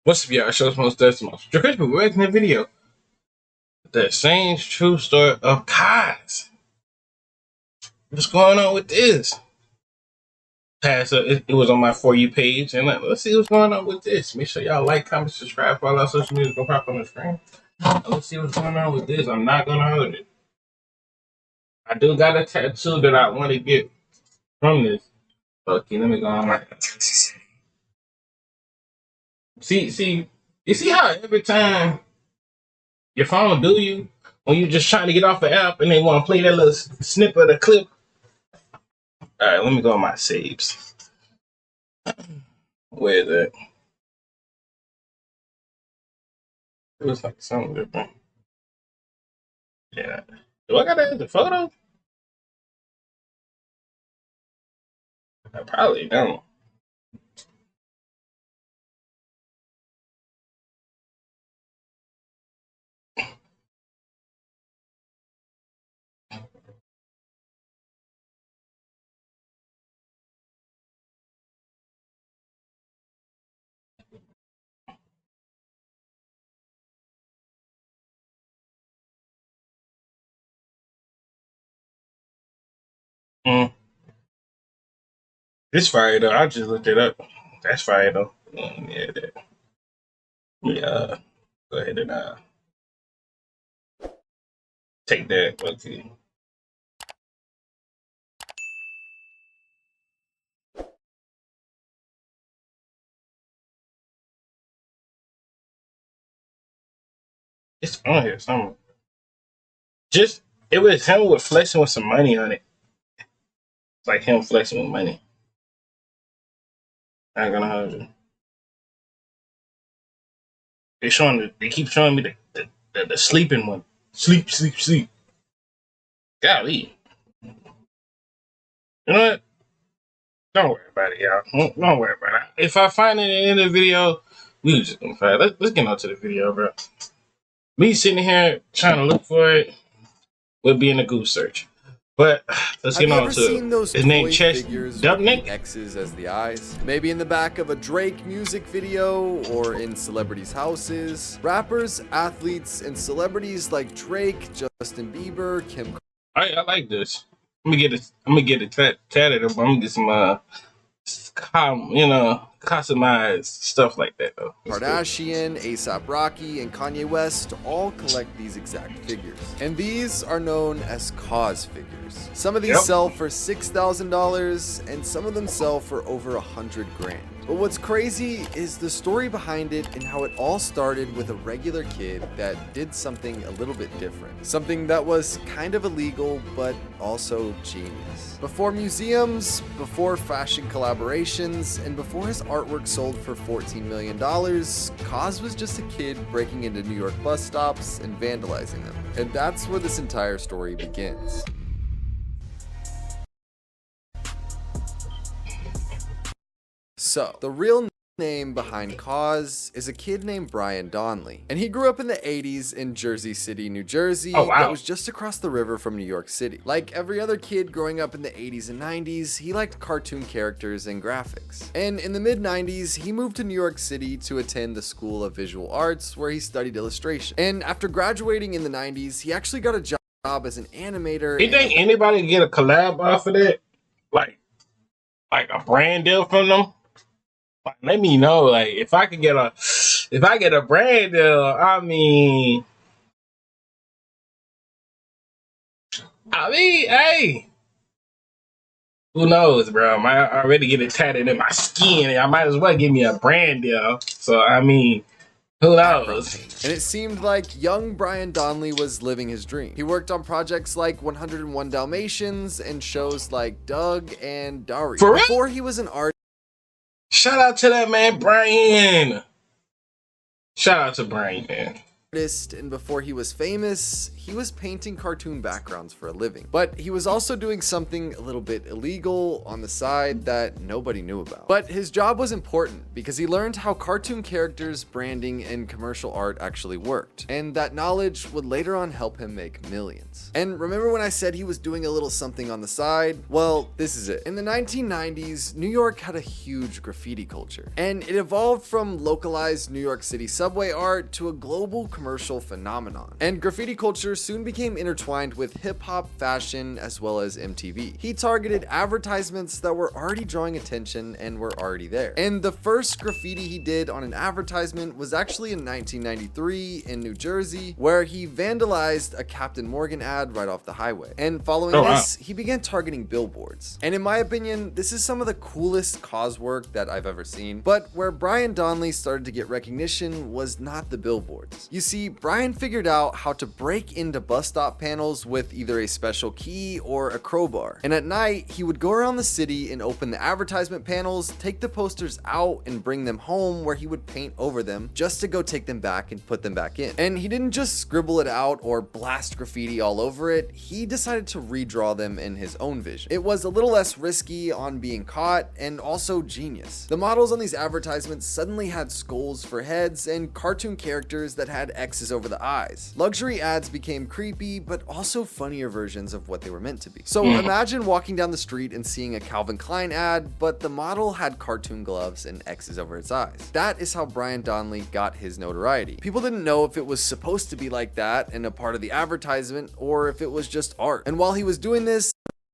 What's up, y'all? Show's most decimals. Chris, we're making a video. The same true story of KAWS. What's going on with this? It was on my For You page, and let's see what's going on with this. Make sure y'all like, comment, subscribe, follow our social media. Go pop on the screen. Let's see what's going on with this. I'm not gonna hold it. I do got a tattoo that I want to get from this. Okay, let me go on. See, you see how every time your phone do you when you just trying to get off the app and they want to play that little snippet of the clip. All right, let me go on my saves. Where is it? It was like something different. Yeah. Do I gotta add the photo? I probably don't. Mm. It's fire though. I just looked it up. That's fire though. Yeah, that. Yeah. Go ahead and take that. Okay. It's on here somewhere. Just it was him with flexing with some money on it. It's like him flexing with money. I'm gonna hold you. They keep showing me the sleeping one. Sleep. Golly. You know what? Don't worry about it, y'all. Don't worry about it. If I find it in the video, we just gonna find it. Let's get on to the video, bro. Me sitting here trying to look for it would be in a Google search. But let's get on to it. His name Chess Dubnik. X's as the eyes. Maybe in the back of a Drake music video or in celebrities' houses. Rappers, athletes, and celebrities like Drake, Justin Bieber, Kim. I like this. I'm gonna get it tatted up. I'm gonna get some customized stuff like that though. Kardashian, A$AP Rocky, and Kanye West all collect these exact figures. And these are known as KAWS figures. Some of these sell for $6,000 and some of them sell for over 100 grand. But what's crazy is the story behind it and how it all started with a regular kid that did something a little bit different. Something that was kind of illegal, but also genius. Before museums, before fashion collaborations, and before his artwork sold for $14 million, KAWS was just a kid breaking into New York bus stops and vandalizing them. And that's where this entire story begins. So, the real name behind KAWS is a kid named Brian Donnelly, and he grew up in the 80s in Jersey City, New Jersey. That was just across the river from New York City. Like every other kid growing up in the 80s and 90s, he liked cartoon characters and graphics. And in the mid-90s, he moved to New York City to attend the School of Visual Arts, where he studied illustration. And after graduating in the 90s, he actually got a job as an animator. You think anybody can get a collab off of that? Like a brand deal from them? Let me know, like, if I get a brand deal, I mean, hey, who knows, bro? I might already get it tatted in my skin. I might as well give me a brand deal. So, I mean, who knows? And it seemed like young Brian Donnelly was living his dream. He worked on projects like 101 Dalmatians and shows like Doug and Dari. For real? Before he was an artist. Shout out to that man, Brian. Shout out to Brian, man. And before he was famous, he was painting cartoon backgrounds for a living. But he was also doing something a little bit illegal on the side that nobody knew about. But his job was important because he learned how cartoon characters, branding, and commercial art actually worked. And that knowledge would later on help him make millions. And remember when I said he was doing a little something on the side? Well, this is it. In the 1990s, New York had a huge graffiti culture. And it evolved from localized New York City subway art to a global commercial phenomenon. And graffiti culture soon became intertwined with hip-hop, fashion, as well as MTV. He targeted advertisements that were already drawing attention and were already there. And the first graffiti he did on an advertisement was actually in 1993 in New Jersey, where he vandalized a Captain Morgan ad right off the highway. And following this, he began targeting billboards. And in my opinion, this is some of the coolest KAWS work that I've ever seen. But where Brian Donnelly started to get recognition was not the billboards. You see, Brian figured out how to break into bus stop panels with either a special key or a crowbar. And at night, he would go around the city and open the advertisement panels, take the posters out and bring them home where he would paint over them just to go take them back and put them back in. And he didn't just scribble it out or blast graffiti all over it, he decided to redraw them in his own vision. It was a little less risky on being caught and also genius. The models on these advertisements suddenly had skulls for heads and cartoon characters that had X's over the eyes. Luxury ads became creepy, but also funnier versions of what they were meant to be. So imagine walking down the street and seeing a Calvin Klein ad, but the model had cartoon gloves and X's over its eyes. That is how Brian Donnelly got his notoriety. People didn't know if it was supposed to be like that and a part of the advertisement, or if it was just art. And while he was doing this,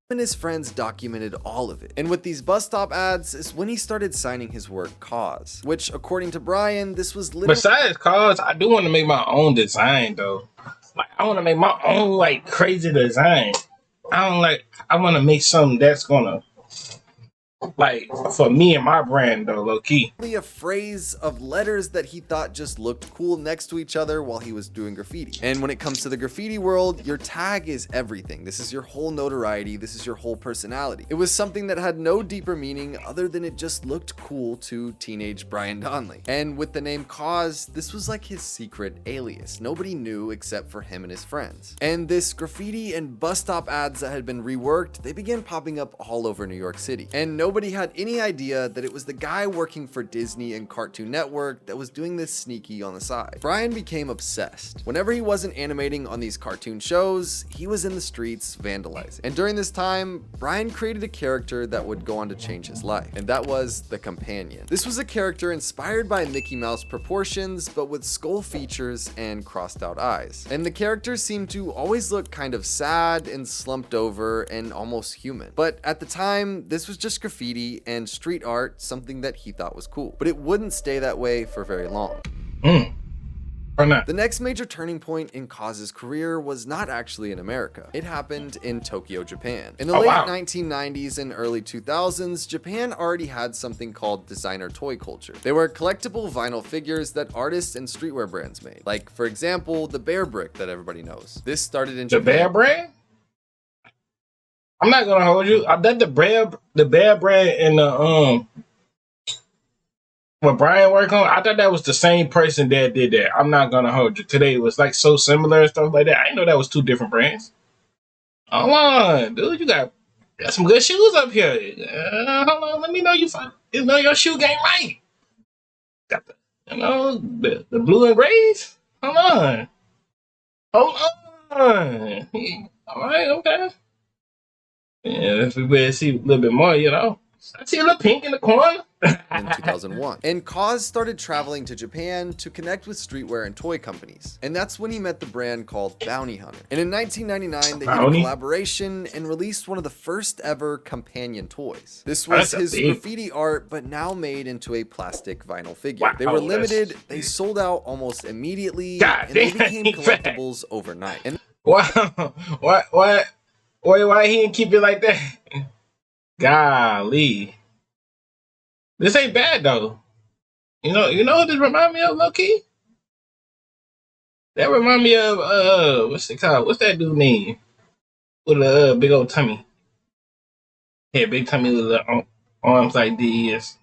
and his friends documented all of it. And with these bus stop ads is when he started signing his work KAWS, which according to Brian, this was literally— Besides KAWS, I do want to make my own design though. Like I want to make my own like crazy design. I want to make something that's gonna like for me and my brand though, low key. A phrase of letters that he thought just looked cool next to each other while he was doing graffiti. And when it comes to the graffiti world, your tag is everything. This is your whole notoriety. This is your whole personality. It was something that had no deeper meaning other than it just looked cool to teenage Brian Donnelly. And with the name KAWS, this was like his secret alias. Nobody knew except for him and his friends. And this graffiti and bus stop ads that had been reworked, they began popping up all over New York City. And nobody had any idea that it was the guy working for Disney and Cartoon Network that was doing this sneaky on the side. Brian became obsessed. Whenever he wasn't animating on these cartoon shows, he was in the streets vandalizing. And during this time, Brian created a character that would go on to change his life, and that was the Companion. This was a character inspired by Mickey Mouse proportions, but with skull features and crossed out eyes. And the character seemed to always look kind of sad and slumped over and almost human. But at the time, this was just graffiti and street art, something that he thought was cool. But it wouldn't stay that way for very long. Or not. The next major turning point in KAWS's career was not actually in America. It happened in Tokyo, Japan. In the late 1990s and early 2000s, Japan already had something called designer toy culture. They were collectible vinyl figures that artists and streetwear brands made. Like, for example, the Bear Brick that everybody knows. This started in Japan. The Bear brand? I'm not gonna hold you. I bet the Bear brand and the what Brian worked on, I thought that was the same person that did that. I'm not gonna hold you. Today it was like so similar and stuff like that. I didn't know that was two different brands. Hold on, dude, you got some good shoes up here. Hold on, let me know you know your shoe game right. Got the blue and grays. Hold on. All right, okay. Yeah, if we would see a little bit more, I see a little pink in the corner. In 2001. And KAWS started traveling to Japan to connect with streetwear and toy companies. And that's when he met the brand called Bounty Hunter. And in 1999, they did a collaboration and released one of the first ever companion toys. This was his graffiti art, but now made into a plastic vinyl figure. Wow, they were limited, they sold out almost immediately, and they became collectibles overnight. And wow, why he didn't keep it like that? Golly. This ain't bad though. You know what this remind me of, low key? That remind me of what's it called? What's that dude name? With a big old tummy. Yeah, big tummy with the arms like this.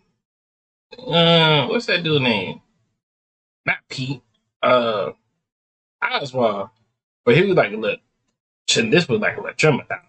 What's that dude name? Not Pete. Oswald, but he was like a little. This was like a little trimmer down.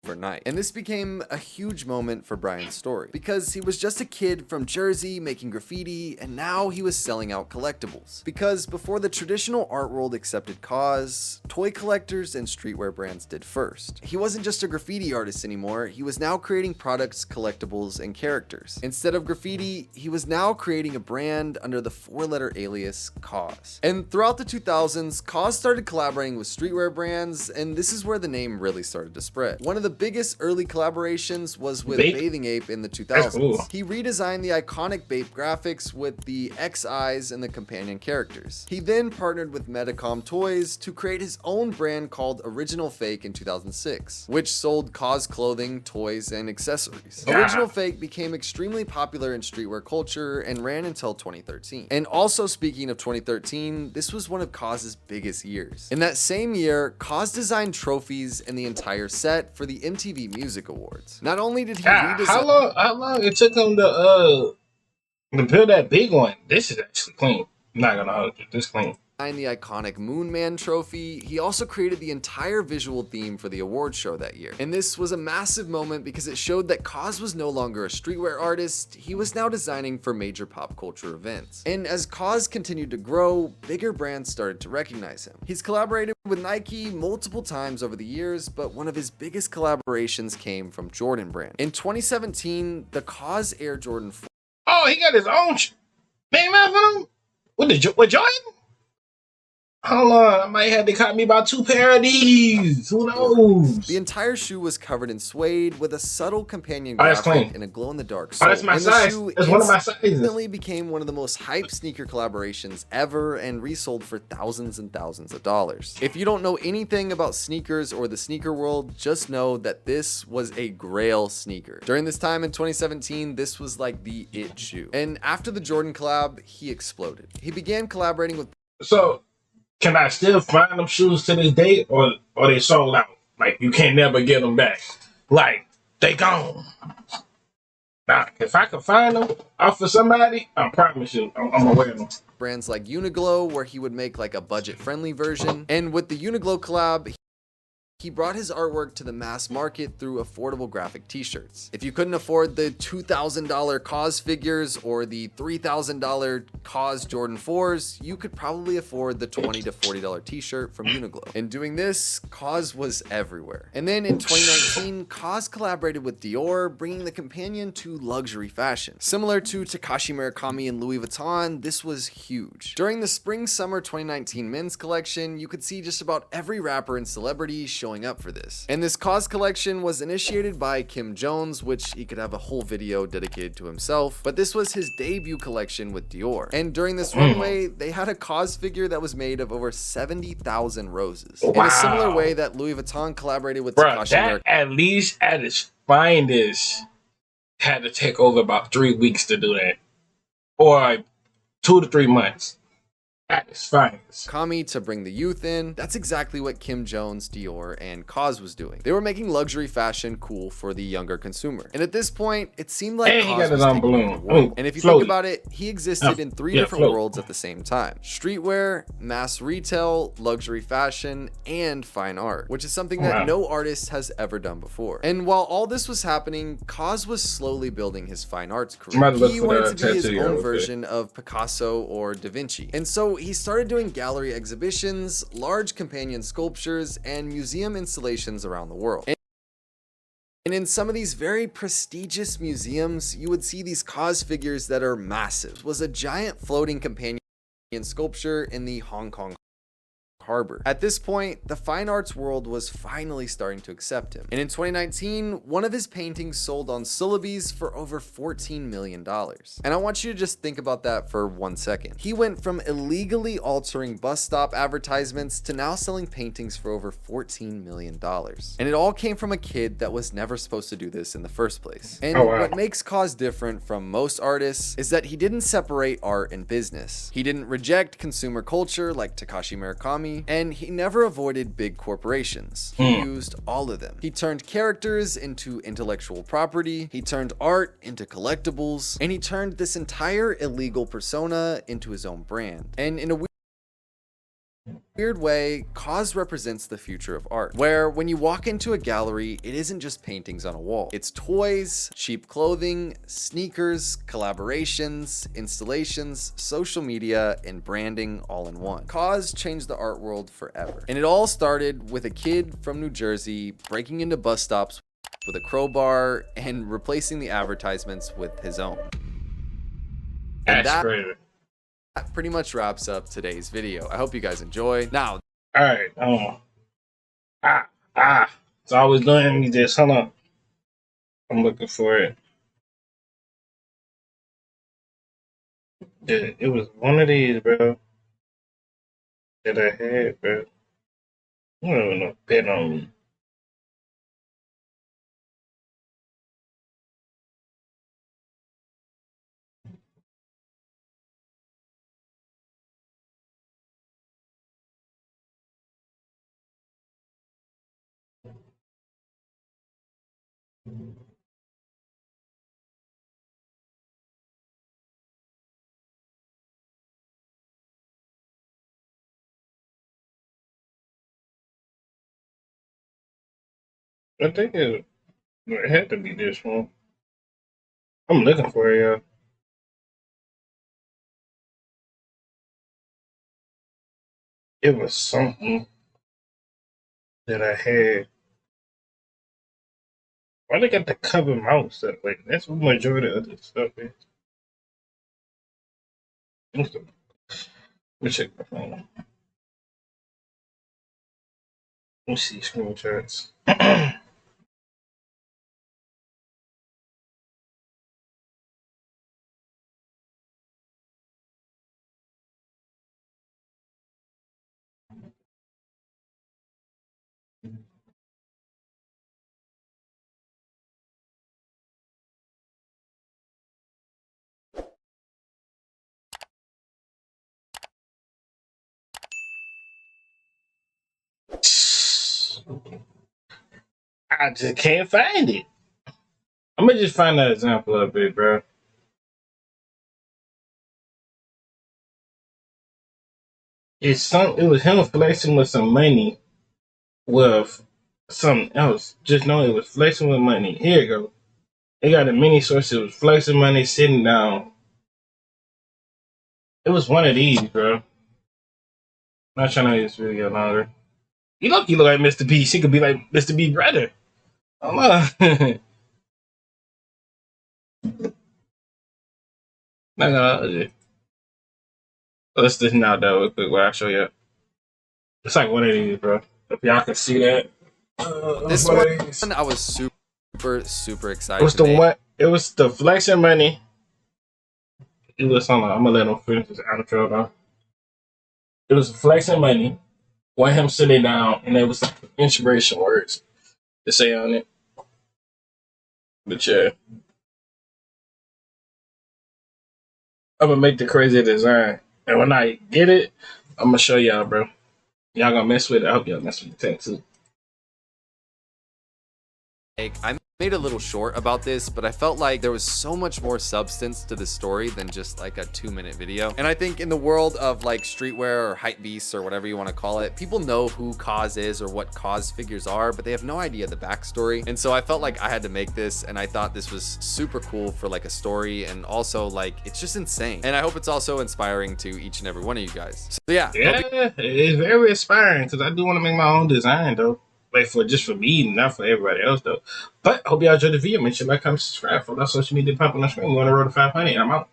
Overnight. And this became a huge moment for Brian's story because he was just a kid from Jersey making graffiti, and now he was selling out collectibles. Because before the traditional art world accepted KAWS, toy collectors and streetwear brands did first. He wasn't just a graffiti artist anymore, he was now creating products, collectibles, and characters. Instead of graffiti, he was now creating a brand under the 4-letter alias KAWS. And throughout the 2000s, KAWS started collaborating with streetwear brands, and this is where the name really started to spread. One of the biggest early collaborations was with Bathing Ape in the 2000s. Cool. He redesigned the iconic Bape graphics with the X eyes and the companion characters. He then partnered with Medicom Toys to create his own brand called Original Fake in 2006, which sold KAWS clothing, toys, and accessories. Original Fake became extremely popular in streetwear culture and ran until 2013. And also, speaking of 2013, this was one of KAWS's biggest years. In that same year, KAWS designed trophies and the entire set for the MTV Music Awards. Not only did he redesign— How long it took him to build that big one? This is actually clean. I'm not gonna hold you. This clean. the iconic Moon Man trophy, he also created the entire visual theme for the award show that year. And this was a massive moment because it showed that KAWS was no longer a streetwear artist, he was now designing for major pop culture events. And as KAWS continued to grow, bigger brands started to recognize him. He's collaborated with Nike multiple times over the years, but one of his biggest collaborations came from Jordan brand. In 2017, the KAWS Air Jordan 4. Oh, he got his own name out for him? With Jordan? Hold on, I might have to cop me about 2 pair of these. Who knows? The entire shoe was covered in suede with a subtle companion graphic and a glow-in-the-dark sole. Oh, that's my size. That's one of my sizes. Instantly became one of the most hyped sneaker collaborations ever and resold for thousands and thousands of dollars. If you don't know anything about sneakers or the sneaker world, just know that this was a grail sneaker. During this time in 2017, this was like the it shoe. And after the Jordan collab, he exploded. He began collaborating with— So, can I still find them shoes to this day, or they sold out? Like, you can't never get them back. Like, they gone. Now, if I can find them off for somebody, I promise you, I'm gonna wear them. brands like Uniqlo, where he would make like a budget-friendly version. And with the Uniqlo collab, he brought his artwork to the mass market through affordable graphic t-shirts. If you couldn't afford the $2,000 KAWS figures or the $3,000 KAWS Jordan 4s, you could probably afford the $20 to $40 t-shirt from Uniqlo. In doing this, KAWS was everywhere. And then in 2019, KAWS collaborated with Dior, bringing the companion to luxury fashion. Similar to Takashi Murakami and Louis Vuitton, this was huge. During the spring-summer 2019 men's collection, you could see just about every rapper and celebrity showing up for this. And this KAWS collection was initiated by Kim Jones, which he could have a whole video dedicated to himself, but this was his debut collection with Dior. And during this runway, they had a KAWS figure that was made of over 70,000 roses. Wow. In a similar way that Louis Vuitton collaborated with Takashi Murakami. At least at its finest had to take over about 3 weeks to do that. Or 2 to 3 months. At its finest. Kami to bring the youth in. That's exactly what Kim Jones, Dior, and KAWS was doing. They were making luxury fashion cool for the younger consumer. And at this point, it seemed like And KAWS he got his was own taking over the balloon. world. And if you think about it, he existed in 3 different worlds at the same time. Streetwear, mass retail, luxury fashion, and fine art, which is something that no artist has ever done before. And while all this was happening, KAWS was slowly building his fine arts career. He wanted to be his own version of Picasso or Da Vinci. And so he started doing gallery exhibitions, large companion sculptures, and museum installations around the world. And in some of these very prestigious museums, you would see these KAWS figures that are massive. It was a giant floating companion sculpture in the Hong Kong harbor. At this point, the fine arts world was finally starting to accept him. And in 2019, one of his paintings sold on Sotheby's for over $14 million. And I want you to just think about that for 1 second. He went from illegally altering bus stop advertisements to now selling paintings for over $14 million. And it all came from a kid that was never supposed to do this in the first place. And what makes KAWS different from most artists is that he didn't separate art and business. He didn't reject consumer culture like Takashi Murakami, and he never avoided big corporations. He used all of them. He turned characters into intellectual property, he turned art into collectibles, and he turned this entire illegal persona into his own brand. And in a weird way, KAWS represents the future of art, where when you walk into a gallery, it isn't just paintings on a wall. It's toys, cheap clothing, sneakers, collaborations, installations, social media, and branding all in one. KAWS changed the art world forever. And it all started with a kid from New Jersey breaking into bus stops with a crowbar and replacing the advertisements with his own. And That's crazy. that pretty much wraps up today's video. I hope you guys enjoy. Now, Alright, so I was doing this, hold on. I'm looking for it. It was one of these, bro, that I had, bro. You don't even know, bet on me. I think it had to be this one. I'm looking for it, y'all. It was something that I had. Why they got the cover mouse that way? That's what majority of the stuff is. Let me check my phone. Let me see screenshots. I just can't find it. I'm gonna just find that example of it, bro. It was him flexing with some money with something else. Just know it was flexing with money. Here you go. They got a mini source. It was flexing money, sitting down. It was one of these, bro. Not trying to make this video longer. You look like Mr. B. She could be like Mr. B brother. Hold on. No. Let's just now though real quick while I show you. It's like one of these, bro. If y'all can see that. this one I was super excited. It was the one. It was the flexing money. It was something. I'm gonna let him finish this outro though. It was flexing money. Want him sitting down, and there was some inspiration words to say on it. The chair. I'm gonna make the crazy design, and when I get it, I'm gonna show y'all, bro. Y'all gonna mess with it. I hope y'all mess with the tank too. I made a little short about this, but I felt like there was so much more substance to the story than just like a 2-minute video. And I think in the world of like streetwear or hype beasts or whatever you want to call it, people know who KAWS is or what KAWS figures are, but they have no idea the backstory. And so I felt like I had to make this, and I thought this was super cool for like a story, and also like it's just insane. And I hope it's also inspiring to each and every one of you guys. So yeah, it's very inspiring because I do want to make my own design though. Like for me, not for everybody else though. But I hope y'all enjoyed the video. Make sure to like, comment, subscribe, follow our social media pop on the screen. We're on the road to 500, and I'm out.